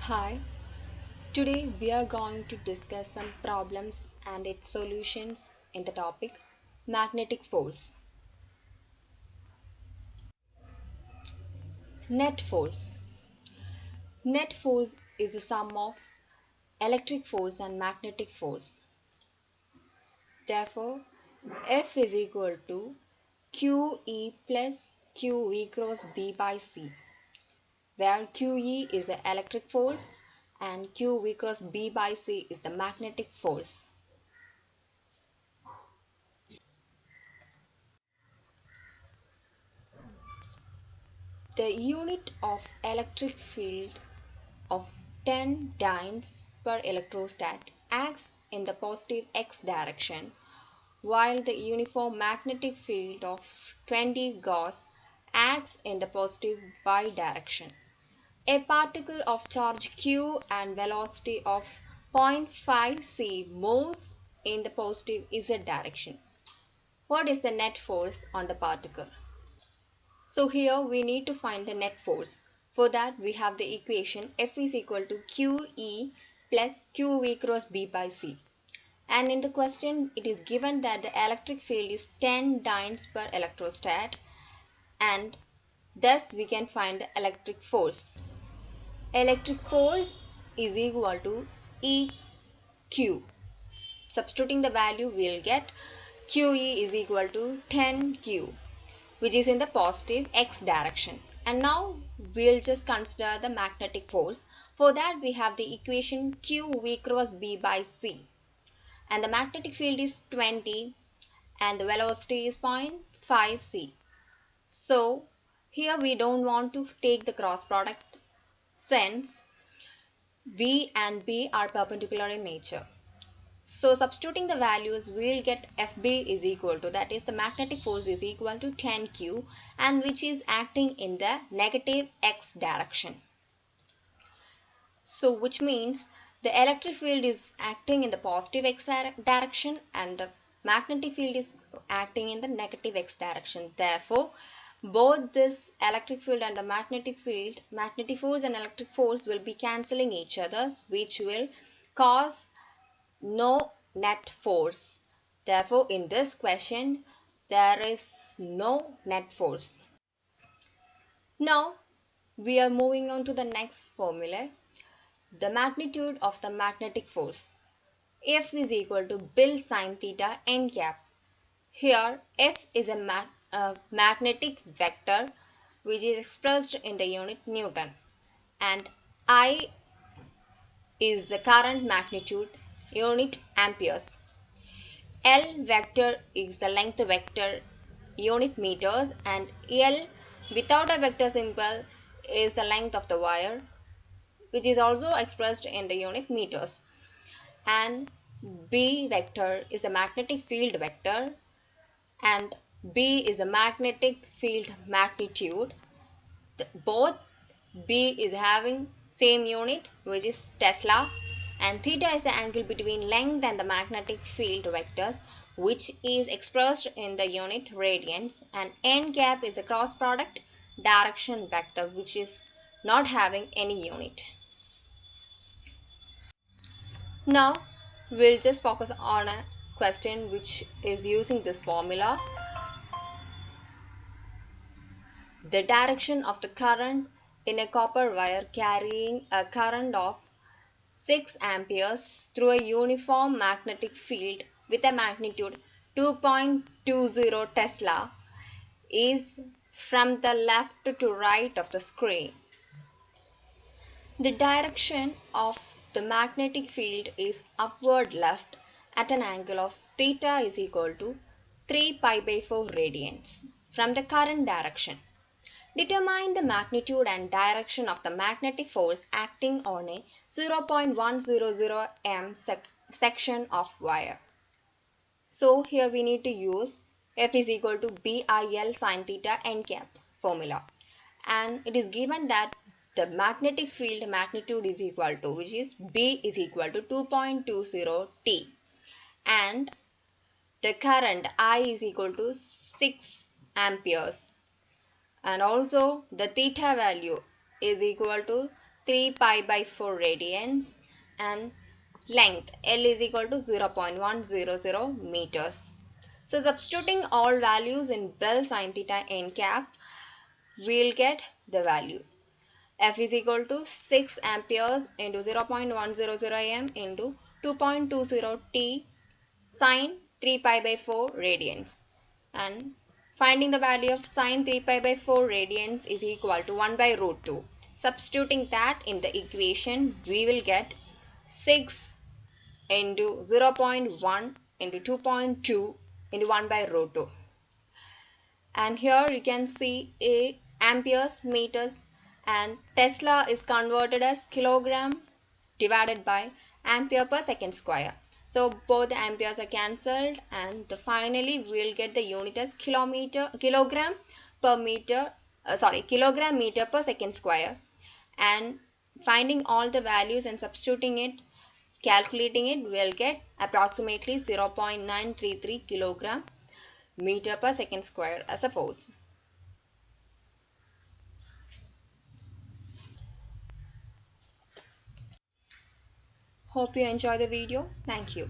Hi, today we are going to discuss some problems and its solutions in the topic magnetic force. Net force. Net force is the sum of electric force and magnetic force. Therefore, F is equal to QE plus QV cross B by C, where QE is the electric force and QV cross B by C is the magnetic force. The unit of electric field of 10 dynes per electrostat acts in the positive x direction, while the uniform magnetic field of 20 Gauss acts in the positive y direction. A particle of charge q and velocity of 0.5 c moves in the positive z direction. What is the net force on the particle? So here we need to find the net force. For that we have the equation F is equal to QE plus QV cross B by C. And in the question it is given that the electric field is 10 dynes per electrostat, and thus we can find the electric force. Electric force is equal to EQ. Substituting the value we will get QE is equal to 10Q, which is in the positive x direction. And now we'll just consider the magnetic force. For that we have the equation QV cross B by C, and the magnetic field is 20 and the velocity is 0.5 c. So here we don't want to take the cross product since V and B are perpendicular in nature. So substituting the values, we will get Fb is equal to, that is the magnetic force is equal to 10Q, and which is acting in the negative x direction. So which means the electric field is acting in the positive x direction and the magnetic field is acting in the negative x direction. Therefore, both this electric field and the magnetic force and electric force will be cancelling each other, which will cause no net force. Therefore, in this question, there is no net force. Now, we are moving on to the next formula, the magnitude of the magnetic force. F is equal to Bill sine theta n cap. Here, F is a magnetic vector which is expressed in the unit Newton, and I is the current magnitude, unit amperes. L vector is the length vector, unit meters, and L without a vector symbol is the length of the wire, which is also expressed in the unit meters. And B vector is a magnetic field vector, and B is a magnetic field magnitude. Both B is having same unit, which is Tesla, and theta is the angle between length and the magnetic field vectors, which is expressed in the unit radians, and n cap is a cross product direction vector, which is not having any unit. Now we'll just focus on a question which is using this formula. The direction of the current in a copper wire carrying a current of 6 amperes through a uniform magnetic field with a magnitude 2.20 Tesla is from the left to right of the screen. The direction of the magnetic field is upward left at an angle of theta is equal to 3 pi by 4 radians from the current direction. Determine the magnitude and direction of the magnetic force acting on a 0.100 m section of wire. So here we need to use F is equal to BIL sine theta n cap formula, and it is given that the magnetic field magnitude is equal to, which is B is equal to 2.20 T, and the current I is equal to 6 amperes, and also the theta value is equal to 3 pi by 4 radians, and length L is equal to 0.100 meters. So substituting all values in Bell sin theta n cap, we'll get the value. F is equal to 6 amperes into 0.100 am into 2.20 t sine 3 pi by 4 radians. And finding the value of sine 3 pi by 4 radians is equal to 1 by root 2. Substituting that in the equation, we will get 6 into 0.1 into 2.2 into 1 by root 2. And here you can see a amperes, meters, and Tesla is converted as kilogram divided by ampere per second square. So both the amperes are cancelled, and finally we will get the unit as kilogram meter per second square. And finding all the values and substituting it, calculating it, we will get approximately 0.933 kilogram meter per second square as a force. Hope you enjoy the video. Thank you.